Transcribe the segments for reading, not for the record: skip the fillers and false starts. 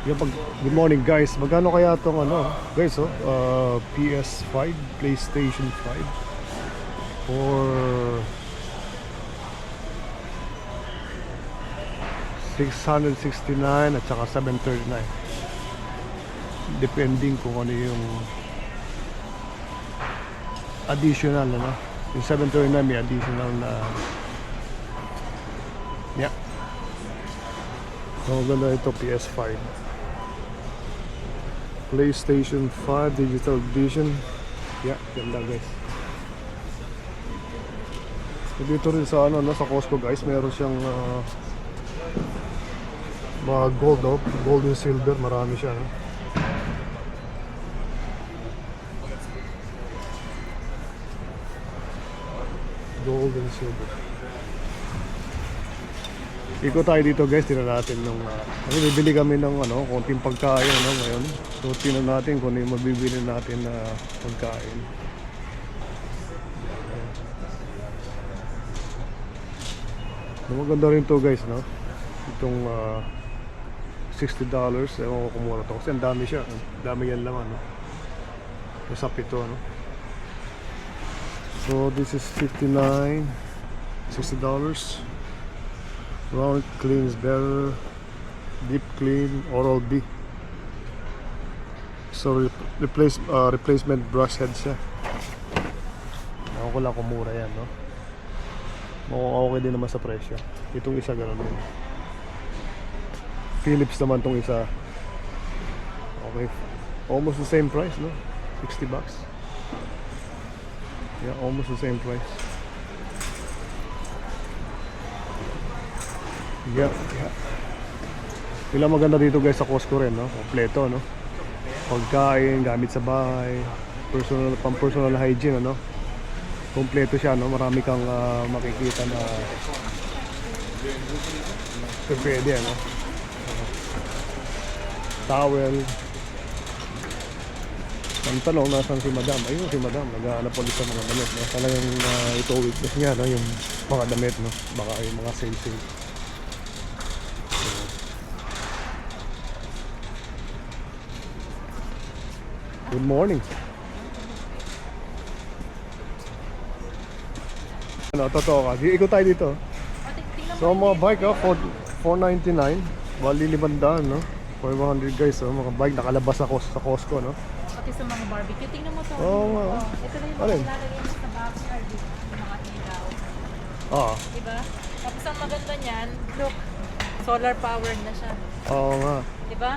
Good morning guys. Magkano kaya itong ano guys PS5, PlayStation 5 for 669 at saka 739. Depending kung ano yung additional ano. Yung 739 may additional na yeah. So ganda ito PS5. PlayStation 5 Digital Edition. Yeah, ganda guys. So, dito rin sa ano, sa Costco guys, meron siyang mga gold, gold and silver, marami siya. No? Gold and silver. Iko tayo dito guys, tingnan natin nung kasi bibili kami ng konting pagkain ngayon. So tingnan natin kung ano yung mabibili natin na pagkain. So, maganda rin to guys, no? Itong $60. Ewan ko kung mura to kasi ang dami siya. Ang dami yan laman, no? Masap ito, no? So this is $59. $60. Round cleans better, deep clean, Oral B. So replacement brush head siya. Ako ko lang kung mura yan, no? Mukhang okay din naman sa presyo. Itong isa gano'n din. Philips naman tong isa. Okay, almost the same price, no? $60. Yeah, almost the same price. Yeah. Sila maganda dito guys sa Costco rin, no? Kompleto, no? Pagkain, gamit sa bahay, personal hygiene, no? Kompleto siya, no? Marami kang makikita na pwede, no? Towel. Ang tanong, nasan si madam? Ayun si madam, nag-aanap ulit sa mga damit, no? Talagang ito weakness niya, no? Yung mga damit, no? Baka yung mga sale. Good morning. Ano, totoo ka. Ikot tayo dito. So, mga bike, $499. Bali, 500, no? 500 guys, mga bike nakalabas ako sa Costco, no? Pati sa mga barbecue. Tingnan mo to. Oo nga. Ito na yung Alin? mga lalagay mo sa backyard. Yung mga ilaw. Oo. Diba? Tapos ang maganda niyan, look, solar powered na siya. Oo nga. Diba?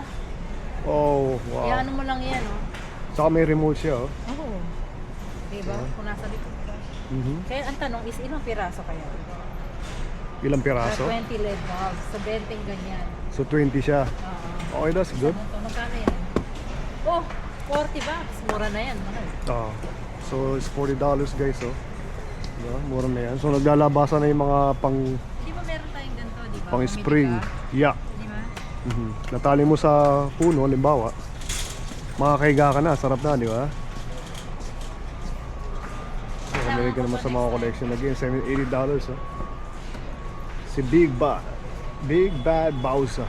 Oh, wow. Iano mo lang yan, oh. Saka may remote siya, oh. Oo. Diba? Kung nasa likod ka. Kaya ang tanong is, ilang piraso kaya? Ilang piraso? 20 LED bulbs. Sa 20 ganyan. So, 20 siya. Oo. Okay, that's good. Magkano yan? Oh, $40. Mura na yan. Mahal. So, it's $40 guys, oh. Diba? Mura na yan. So, naglalabasan na yung mga pang Di ba meron tayong ganito, di ba? pang spring. Yeah. Di ba? Natali mo sa puno, halimbawa, makakahiga ka na, sarap na, di ba? So, kamili ka naman sa mga collection again, $80, oh. Si Big Bad Bowser.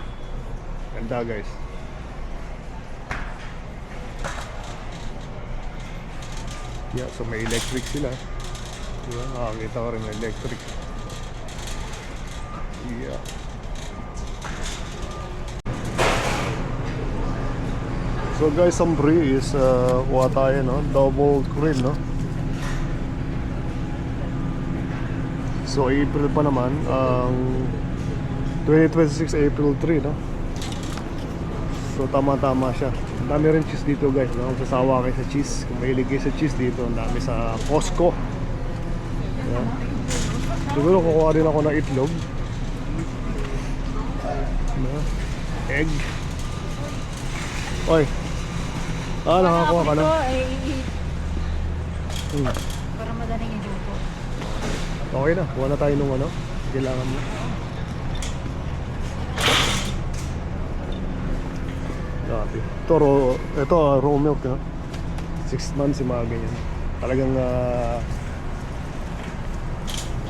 Ganda guys. Yeah, so may electric sila. Diba? Nakakita ko rin may electric. Yeah. So guys, ang free is kuha tayo, no? Double grill, no? So April pa naman, 2026 April 3, no? So tama-tama siya. Ang dami rin cheese dito guys, no? Kung sasawa kayo sa cheese, kung mahilig kayo sa cheese dito, ang dami sa Costco. Yeah. Siguro kukuha rin ako ng itlog. Egg. Oy. Nakakuha ka na. Para madaling i-luto. Okay na, kuha na tayo nung ano kailangan mo. Grabe. Ito raw milk, no? 6 months yung mga ganyan. Talagang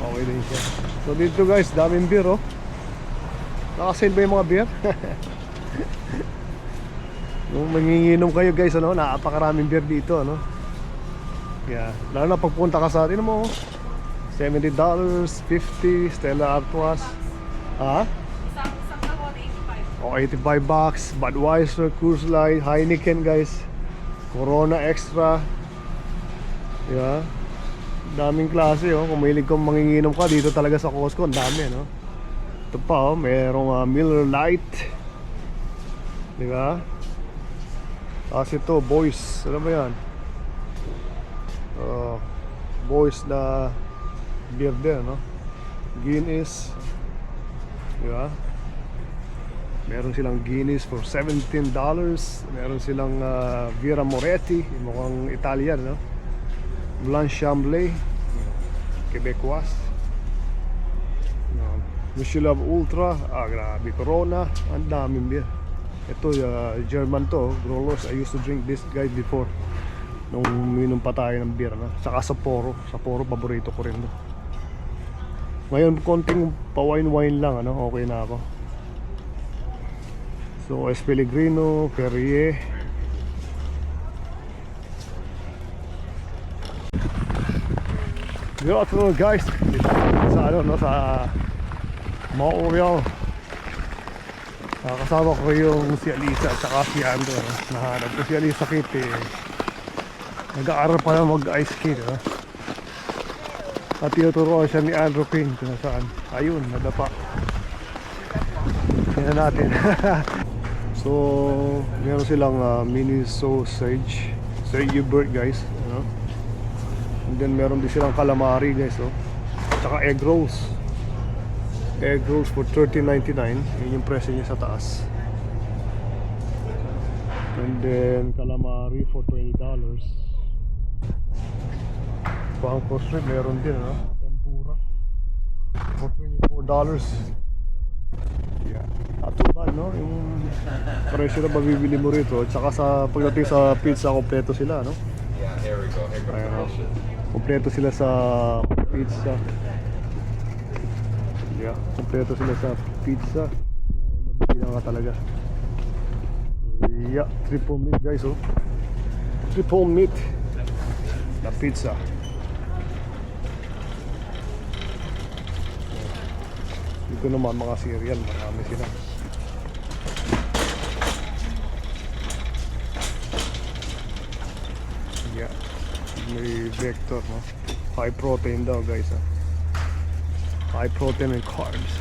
okay din siya. So dito guys, daming beer, oh. Nakasale ba yung mga beer? Kung manginginom kayo guys, ano, napakaraming beer dito, ano. Yeah, lalo na pagpunta ka sa, ano mo, $70, $50, Stella Artois. Ha? Isang kahon, 85. O, $85, Budweiser, Coors Light, Heineken guys, Corona Extra. Yeah. Daming klase, oh. Kung mahilig kang manginginom ka dito talaga sa Costco, ang dami, no? Ito pa, oh, merong Miller Lite. Di ba? Tapos ito, Boys. Ano ba yan? Boys na beer din, no? Guinness. Di ba? Meron silang Guinness for $17. Meron silang Vera Moretti, mukhang Italian, no? Blanc Chamblay, Quebecois. Michelob Ultra, grabe, Corona, ang daming beer. Ito, German to, Grollos. I used to drink this guys before. Nung minom pa tayo ng beer, no? Saka Sapporo, paborito ko rin, no? Ngayon, konting pa-wine-wine lang, ano? Okay na ako. So, Pellegrino, Perrier. Good afternoon guys. Sa ano, no, sa Montreal. Kasama ko yung si Alisa at saka si Andrew, no? Nahanap ko si Alisa Kitty. Nag-aaral pa lang mag-ice skate, no? At tinuturoan siya ni Andrew Payne kung saan. Ayun, nadapa. Tingnan natin. So, meron silang mini sausage yogurt guys, no? And then meron din silang calamari guys, oh. Tsaka egg rolls for $13.99. Yun yung presyo niya sa taas. And then calamari for $20. Bangko shrimp meron din, no? Tempura for $24. Yeah, not too bad, no? Yung presyo na mabibili mo rito. Tsaka sa pagdating sa pizza, kompleto sila, no? Yeah, here we go. Here Ayan, goes no? the Kompleto sila sa pizza. Yeah, kompleto sila sa pizza. Mabili na nga talaga. Yeah, triple meat guys, oh. Triple meat na pizza. Dito naman mga cereal, marami sila. Yeah, may Vector, no? High protein daw guys, ah. High protein and carbs.